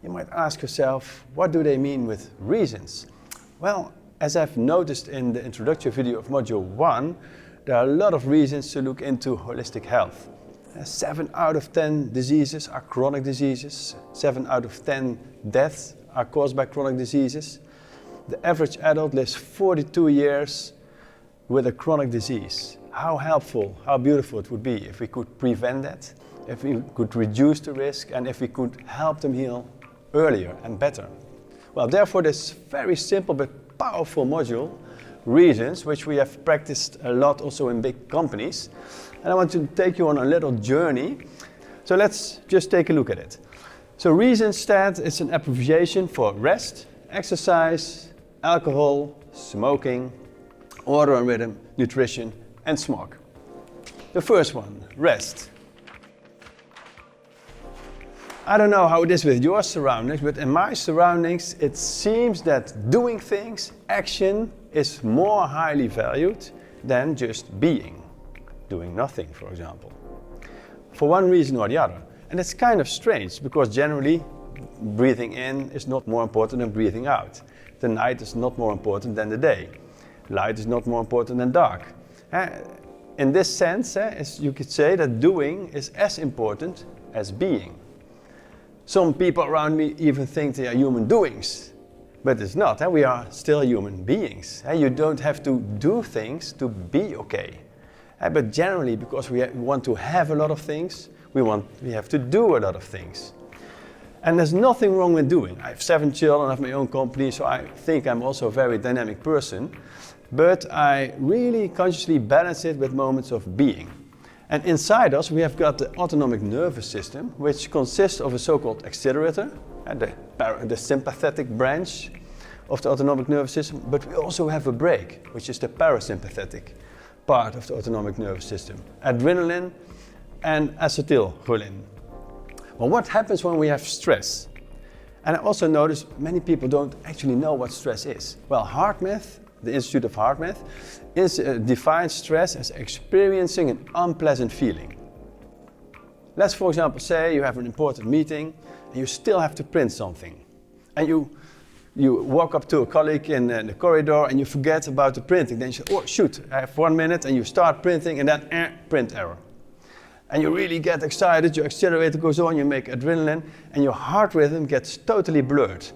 You might ask yourself, what do they mean with reasons? Well, as I've noticed in the introductory video of Module 1, there are a lot of reasons to look into holistic health. 7 out of 10 diseases are chronic diseases. 7 out of 10 deaths are caused by chronic diseases. The average adult lives 42 years with a chronic disease. How helpful, how beautiful it would be if we could prevent that, if we could reduce the risk, and if we could help them heal earlier and better. Well, therefore, this very simple but powerful module, Reasons, which we have practiced a lot also in big companies. And I want to take you on a little journey. So let's just take a look at it. So Reasons stands is an abbreviation for rest, exercise, alcohol, smoking, order and rhythm, nutrition, and smog. The first one, rest. I don't know how it is with your surroundings, but in my surroundings it seems that doing things, action, is more highly valued than just being. Doing nothing, for example. For one reason or the other. And it's kind of strange, because generally breathing in is not more important than breathing out. The night is not more important than the day. Light is not more important than dark. In this sense, you could say that doing is as important as being. Some people around me even think they are human doings, but it's not. We are still human beings. You don't have to do things to be okay. But generally, because we want to have a lot of things, we have to do a lot of things. And there's nothing wrong with doing. I have 7 children, I have my own company, so I think I'm also a very dynamic person. But I really consciously balance it with moments of being. And inside us we have got the autonomic nervous system, which consists of a so-called accelerator, the sympathetic branch of the autonomic nervous system, but we also have a brake, which is the parasympathetic part of the autonomic nervous system, adrenaline and acetylcholine. Well, what happens when we have stress? And I also notice many people don't actually know what stress is. Well, HeartMath, the Institute of HeartMath, defines stress as experiencing an unpleasant feeling. Let's, for example, say you have an important meeting and you still have to print something. And you walk up to a colleague in the corridor and you forget about the printing. Then you say, oh shoot, I have 1 minute, and you start printing and then print error. And you really get excited, your accelerator goes on, you make adrenaline, and your heart rhythm gets totally blurred.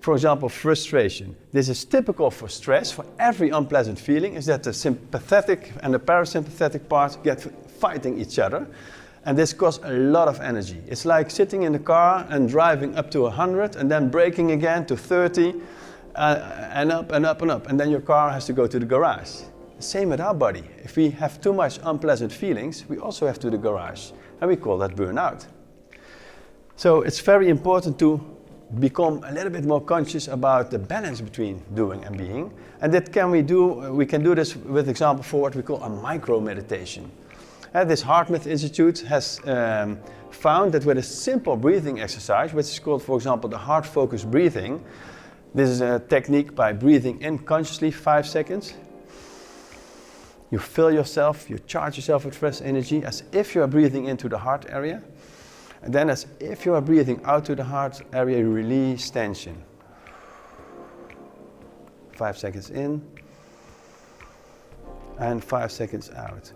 For example, frustration. This is typical for stress. For every unpleasant feeling is that the sympathetic and the parasympathetic parts get fighting each other. And this costs a lot of energy. It's like sitting in the car and driving up to 100 and then braking again to 30 and up and up and up. And then your car has to go to the garage. The same with our body. If we have too much unpleasant feelings, we also have to the garage. And we call that burnout. So it's very important to become a little bit more conscious about the balance between doing and being. And that we can do this with example for what we call a micro meditation. This HeartMath Institute has found that with a simple breathing exercise, which is called, for example, the heart focused breathing. This is a technique by breathing in consciously 5 seconds. You fill yourself, you charge yourself with fresh energy as if you are breathing into the heart area. And then as if you are breathing out to the heart area, you release tension. 5 seconds in and 5 seconds out.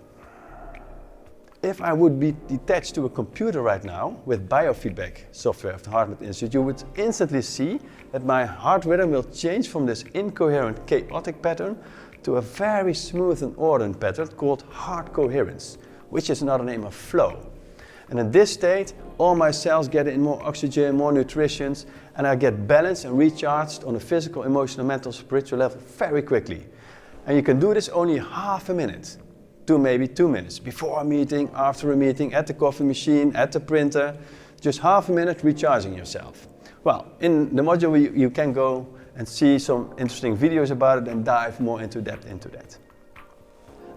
If I would be detached to a computer right now with biofeedback software of the HeartMath Institute, you would instantly see that my heart rhythm will change from this incoherent, chaotic pattern to a very smooth and ordered pattern called heart coherence, which is another name of flow. And in this state, all my cells get in more oxygen, more nutrition, and I get balanced and recharged on a physical, emotional, mental, spiritual level very quickly. And you can do this only half a minute to maybe 2 minutes, before a meeting, after a meeting, at the coffee machine, at the printer, just half a minute recharging yourself. Well, in the module you can go and see some interesting videos about it and dive more into depth into that.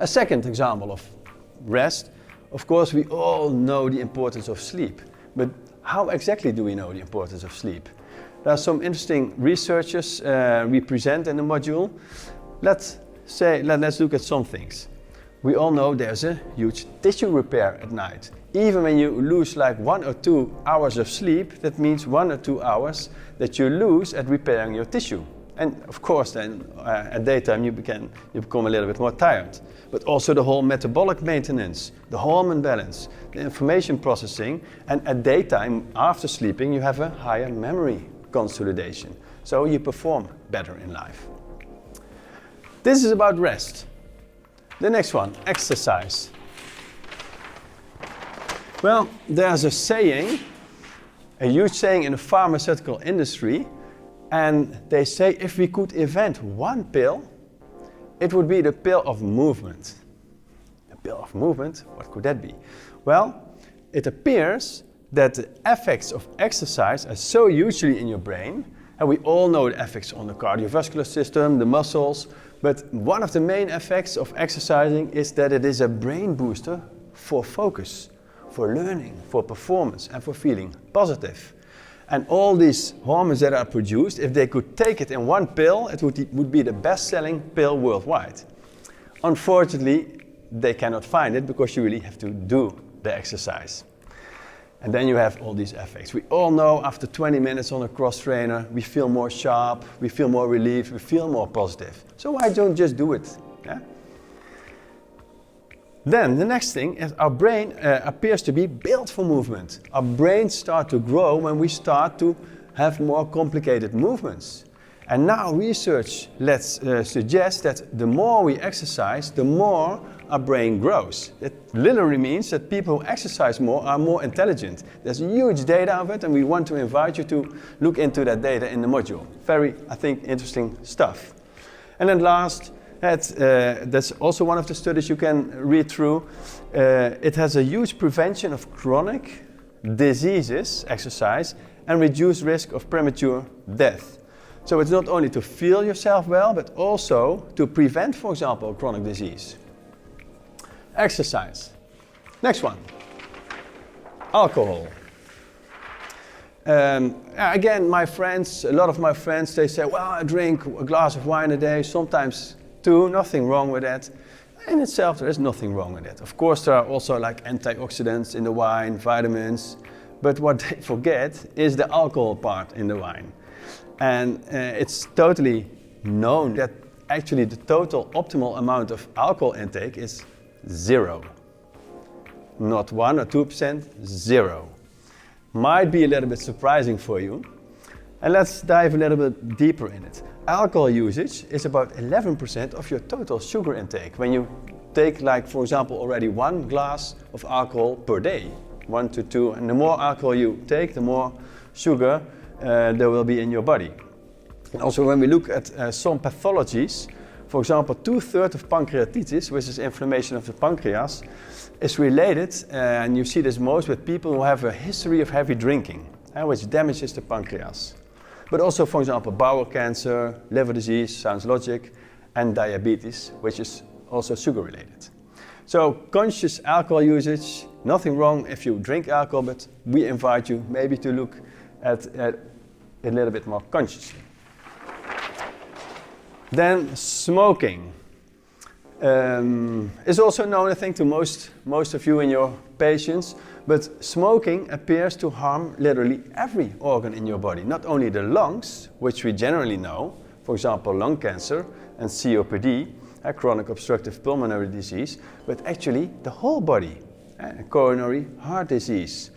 A second example of rest. Of course, we all know the importance of sleep, but how exactly do we know the importance of sleep? There are some interesting researchers we present in the module. Let's look at some things. We all know there's a huge tissue repair at night. Even when you lose like 1 or 2 hours of sleep, that means 1 or 2 hours that you lose at repairing your tissue. And of course then at daytime you become a little bit more tired. But also the whole metabolic maintenance, the hormone balance, the information processing, and at daytime after sleeping you have a higher memory consolidation. So you perform better in life. This is about rest. The next one, exercise. Well, there's a saying, a huge saying in the pharmaceutical industry, and they say if we could invent one pill, it would be the pill of movement. A pill of movement, what could that be? Well, it appears that the effects of exercise are so hugely in your brain, and we all know the effects on the cardiovascular system, the muscles, but one of the main effects of exercising is that it is a brain booster for focus, for learning, for performance, and for feeling positive. And all these hormones that are produced, if they could take it in one pill, it would be the best-selling pill worldwide. Unfortunately, they cannot find it because you really have to do the exercise. And then you have all these effects. We all know after 20 minutes on a cross trainer, we feel more sharp, we feel more relieved, we feel more positive. So why don't just do it? Yeah? Then the next thing is our brain appears to be built for movement. Our brains start to grow when we start to have more complicated movements. And now research suggests that the more we exercise, the more our brain grows. It literally means that people who exercise more are more intelligent. There's huge data of it, and we want to invite you to look into that data in the module. Very, I think, interesting stuff. And then last, that's also one of the studies you can read through. It has a huge prevention of chronic diseases, exercise, and reduced risk of premature death. So it's not only to feel yourself well, but also to prevent, for example, chronic disease. Exercise. Next one. Alcohol. Again, a lot of my friends, they say, well, I drink a glass of wine a day, sometimes 2, nothing wrong with that. In itself, there is nothing wrong with it. Of course, there are also like antioxidants in the wine, vitamins, but what they forget is the alcohol part in the wine. And it's totally known that actually the total optimal amount of alcohol intake is 0. Not 1 or 2%, 0. Might be a little bit surprising for you. And let's dive a little bit deeper in it. Alcohol usage is about 11% of your total sugar intake. When you take, like, for example, already 1 glass of alcohol per day, 1 to 2, and the more alcohol you take, the more sugar there will be in your body. And also when we look at some pathologies, for example, 2/3 of pancreatitis, which is inflammation of the pancreas, is related, and you see this most with people who have a history of heavy drinking, which damages the pancreas. But also, for example, bowel cancer, liver disease, sounds logic, and diabetes, which is also sugar related. So conscious alcohol usage, nothing wrong if you drink alcohol, but we invite you maybe to look at it a little bit more consciously. Then smoking is also known, I think, to most of you and your patients, but smoking appears to harm literally every organ in your body, not only the lungs, which we generally know, for example, lung cancer and COPD, chronic obstructive pulmonary disease, but actually the whole body, coronary heart disease.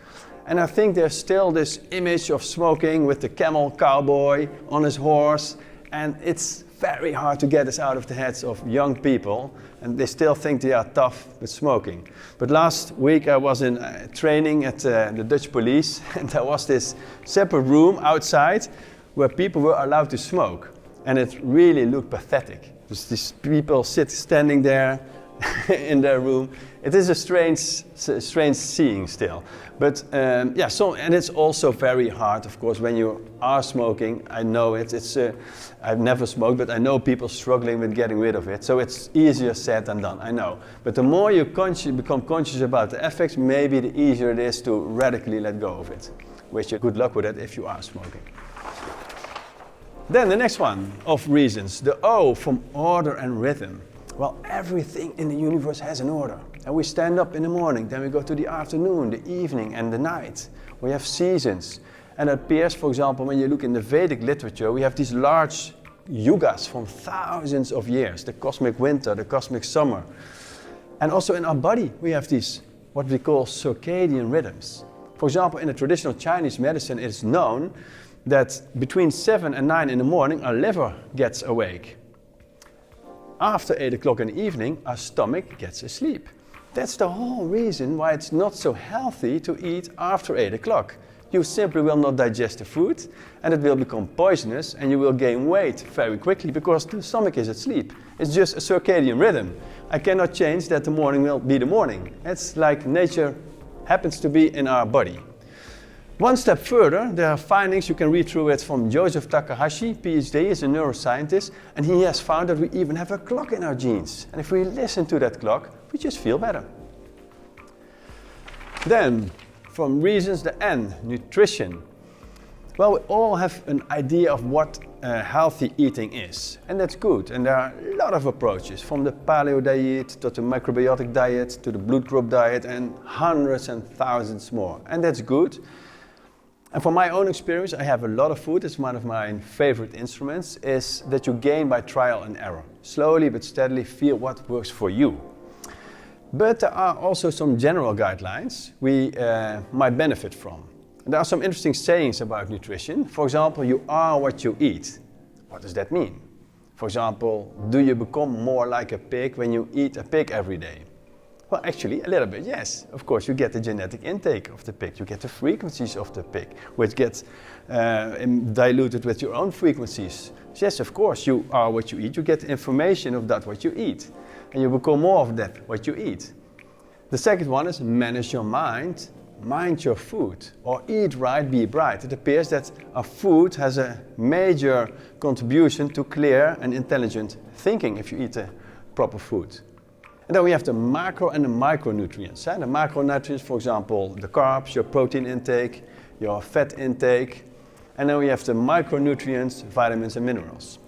And I think there's still this image of smoking with the camel cowboy on his horse, and it's very hard to get this out of the heads of young people, and they still think they are tough with smoking. But last week I was in training at the Dutch police, and there was this separate room outside where people were allowed to smoke, and it really looked pathetic. Just these people standing there in their room. It is a strange seeing still. But and it's also very hard, of course, when you are smoking. I know it. I've never smoked, but I know people struggling with getting rid of it. So it's easier said than done, I know. But the more you become conscious about the effects, maybe the easier it is to radically let go of it. Wish you good luck with it if you are smoking. Then the next one of reasons, the O from order and rhythm. Well, everything in the universe has an order. And we stand up in the morning, then we go to the afternoon, the evening and the night. We have seasons. And it appears, for example, when you look in the Vedic literature, we have these large yugas from thousands of years. The cosmic winter, the cosmic summer. And also in our body, we have these, what we call circadian rhythms. For example, in the traditional Chinese medicine, it is known that between 7 and 9 in the morning, our liver gets awake. After 8 o'clock in the evening, our stomach gets asleep. That's the whole reason why it's not so healthy to eat after 8 o'clock. You simply will not digest the food and it will become poisonous and you will gain weight very quickly because the stomach is asleep. It's just a circadian rhythm. I cannot change that the morning will be the morning. It's like nature happens to be in our body. One step further, there are findings, you can read through it, from Joseph Takahashi, PhD, is a neuroscientist, and he has found that we even have a clock in our genes. And if we listen to that clock, we just feel better. Then, from reasons, the N, nutrition. Well, we all have an idea of what healthy eating is, and that's good. And there are a lot of approaches, from the paleo diet to the microbiotic diet to the blood group diet, and hundreds and thousands more. And that's good. And from my own experience, I have a lot of food. It's one of my favorite instruments, is that you gain by trial and error. Slowly but steadily feel what works for you. But there are also some general guidelines we might benefit from. And there are some interesting sayings about nutrition. For example, you are what you eat. What does that mean? For example, do you become more like a pig when you eat a pig every day? Well, actually, a little bit, yes. Of course, you get the genetic intake of the pig. You get the frequencies of the pig, which gets diluted with your own frequencies. Yes, of course, you are what you eat. You get information of that what you eat. And you become more of that what you eat. The second one is manage your mind. Mind your food, or eat right, be bright. It appears that our food has a major contribution to clear and intelligent thinking if you eat the proper food. And then we have the macro and the micronutrients. The macronutrients, for example, the carbs, your protein intake, your fat intake. And then we have the micronutrients, vitamins and minerals.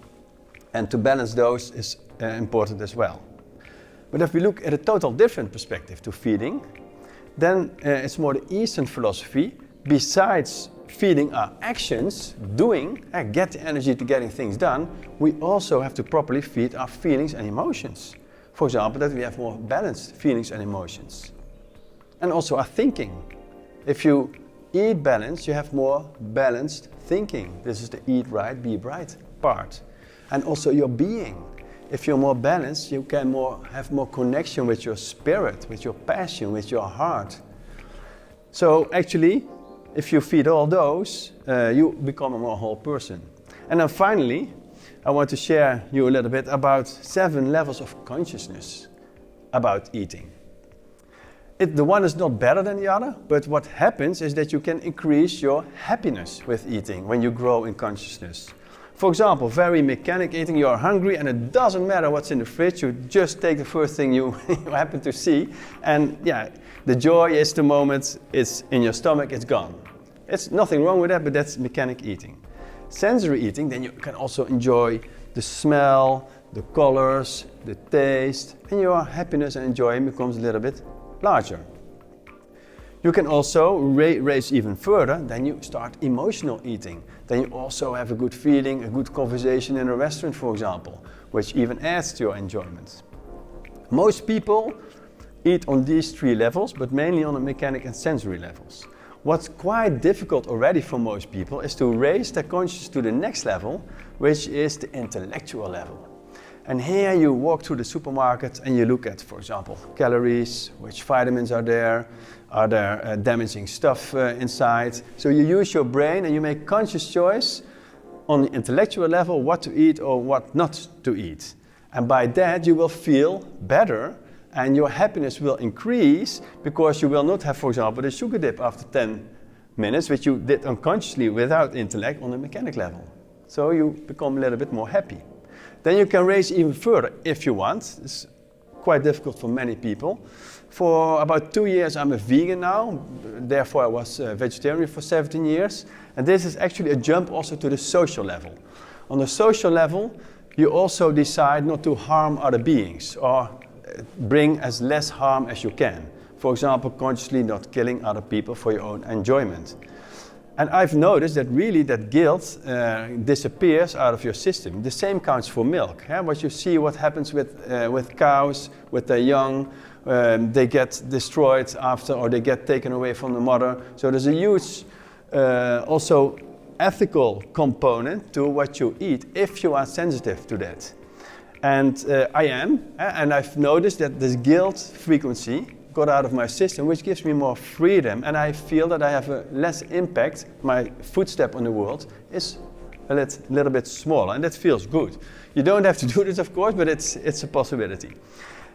And to balance those is important as well. But if we look at a total different perspective to feeding, then it's more the Eastern philosophy. Besides feeding our actions, doing, get the energy to getting things done, we also have to properly feed our feelings and emotions. For example, that we have more balanced feelings and emotions. And also our thinking. If you eat balanced, you have more balanced thinking. This is the eat right, be bright part. And also your being. If you're more balanced, you can have more connection with your spirit, with your passion, with your heart. So actually, if you feed all those, you become a more whole person. And then finally, I want to share you a little bit about 7 levels of consciousness about eating. The one is not better than the other, but what happens is that you can increase your happiness with eating when you grow in consciousness. For example, very mechanic eating, you're hungry and it doesn't matter what's in the fridge, you just take the first thing you happen to see, and yeah, the joy is the moment it's in your stomach, it's gone. It's nothing wrong with that, but that's mechanic eating. Sensory eating, then you can also enjoy the smell, the colors, the taste, and your happiness and enjoyment becomes a little bit larger. You can also raise even further, then you start emotional eating. Then you also have a good feeling, a good conversation in a restaurant, for example, which even adds to your enjoyment. Most people eat on these 3 levels, but mainly on the mechanic and sensory levels. What's quite difficult already for most people is to raise their consciousness to the next level, which is the intellectual level. And here you walk through the supermarket and you look at, for example, calories, which vitamins are there damaging stuff inside. So you use your brain and you make conscious choice on the intellectual level what to eat or what not to eat. And by that you will feel better and your happiness will increase because you will not have, for example, the sugar dip after 10 minutes, which you did unconsciously without intellect on the mechanic level. So you become a little bit more happy. Then you can raise even further if you want. It's quite difficult for many people. For about 2 years I'm a vegan now, therefore I was a vegetarian for 17 years. And this is actually a jump also to the social level. On the social level, you also decide not to harm other beings or bring as less harm as you can. For example, consciously not killing other people for your own enjoyment. And I've noticed that really that guilt disappears out of your system. The same counts for milk. What you see, what happens with cows, with their young, they get destroyed after, or they get taken away from the mother. So there's a huge also ethical component to what you eat if you are sensitive to that. And I am, and I've noticed that this guilt frequency got out of my system, which gives me more freedom, and I feel that I have a less impact. My footstep on the world is a little bit smaller, and that feels good. You don't have to do this, of course, but it's a possibility.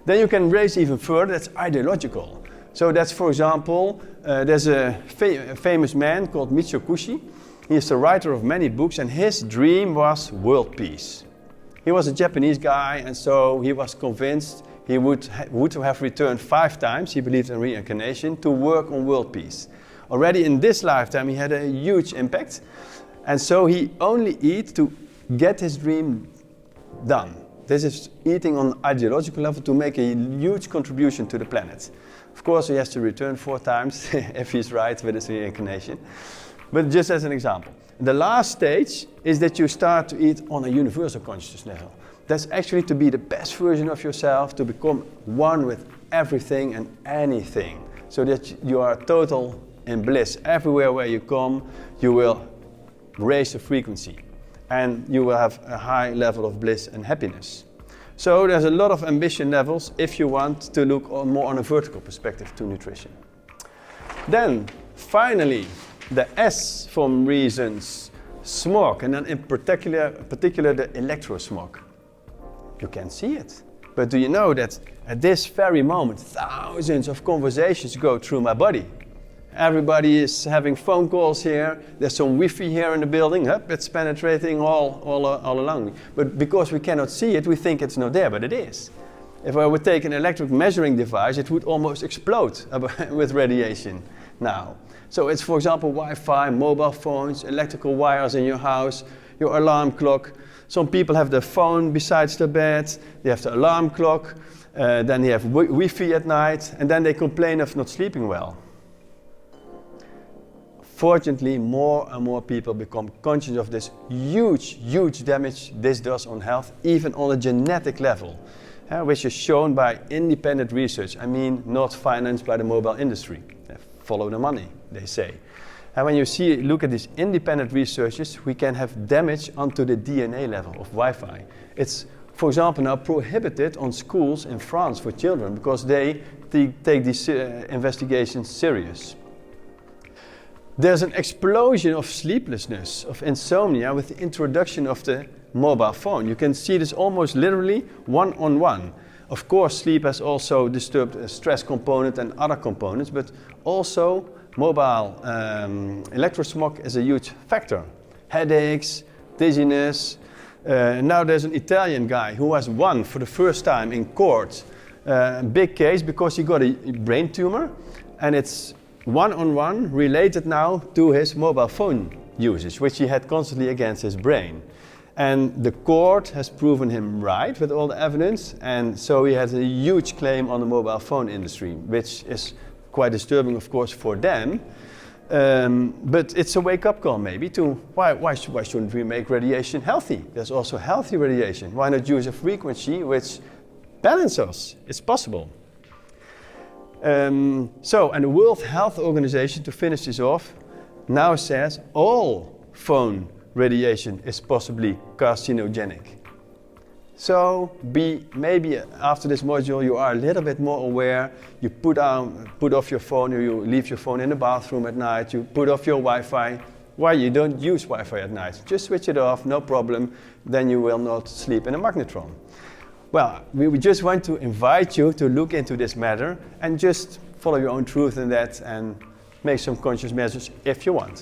Then you can raise even further, that's ideological. So that's, for example, there's a famous man called Michio Kushi. He is the writer of many books, and his dream was world peace. He was a Japanese guy, and so he was convinced he would have returned 5 times, he believed in reincarnation, to work on world peace. Already in this lifetime he had a huge impact, and so he only eats to get his dream done. This is eating on ideological level to make a huge contribution to the planet. Of course he has to return 4 times if he's right with his reincarnation. But just as an example. The last stage is that you start to eat on a universal consciousness level. That's actually to be the best version of yourself, to become one with everything and anything, so that you are total in bliss. Everywhere where you come, you will raise the frequency, and you will have a high level of bliss and happiness. So there's a lot of ambition levels if you want to look more on a vertical perspective to nutrition. Then, finally, the S from reasons, smog, and then in particular the Electrosmoke. You can see it. But do you know that at this very moment, thousands of conversations go through my body? Everybody is having phone calls here. There's some Wi-Fi here in the building. It's penetrating all along. But because we cannot see it, we think it's not there, but it is. If I would take an electric measuring device, it would almost explode with radiation now. So it's, for example, Wi-Fi, mobile phones, electrical wires in your house, your alarm clock. Some people have their phone besides their bed, they have the alarm clock, then they have Wi-Fi at night, and then they complain of not sleeping well. Fortunately, more and more people become conscious of this huge damage this does on health, even on a genetic level, which is shown by independent research. I mean, not financed by the mobile industry. Follow the money, they say. And when you look at these independent researchers, we can have damage onto the DNA level of Wi-Fi. It's, for example, now prohibited on schools in France for children because they take these investigations serious. There's an explosion of sleeplessness, of insomnia with the introduction of the mobile phone. You can see this almost literally one-on-one. Of course, sleep has also disturbed a stress component and other components, but also mobile electrosmog is a huge factor. Headaches, dizziness. Now there's an Italian guy who has won for the first time in court a big case because he got a brain tumor, and it's one-on-one related now to his mobile phone usage, which he had constantly against his brain. And the court has proven him right with all the evidence, and so he has a huge claim on the mobile phone industry, which is quite disturbing, of course, for them. But it's a wake-up call maybe to why shouldn't we make radiation healthy? There's also healthy radiation. Why not use a frequency which balances us? It's possible. And the World Health Organization, to finish this off, now says all phone radiation is possibly carcinogenic. So maybe after this module you are a little bit more aware. You put off your phone, or you leave your phone in the bathroom at night. You put off your Wi-Fi. Why you don't use Wi-Fi at night? Just switch it off, no problem. Then you will not sleep in a magnetron. Well, we just want to invite you to look into this matter and just follow your own truth in that and make some conscious measures if you want.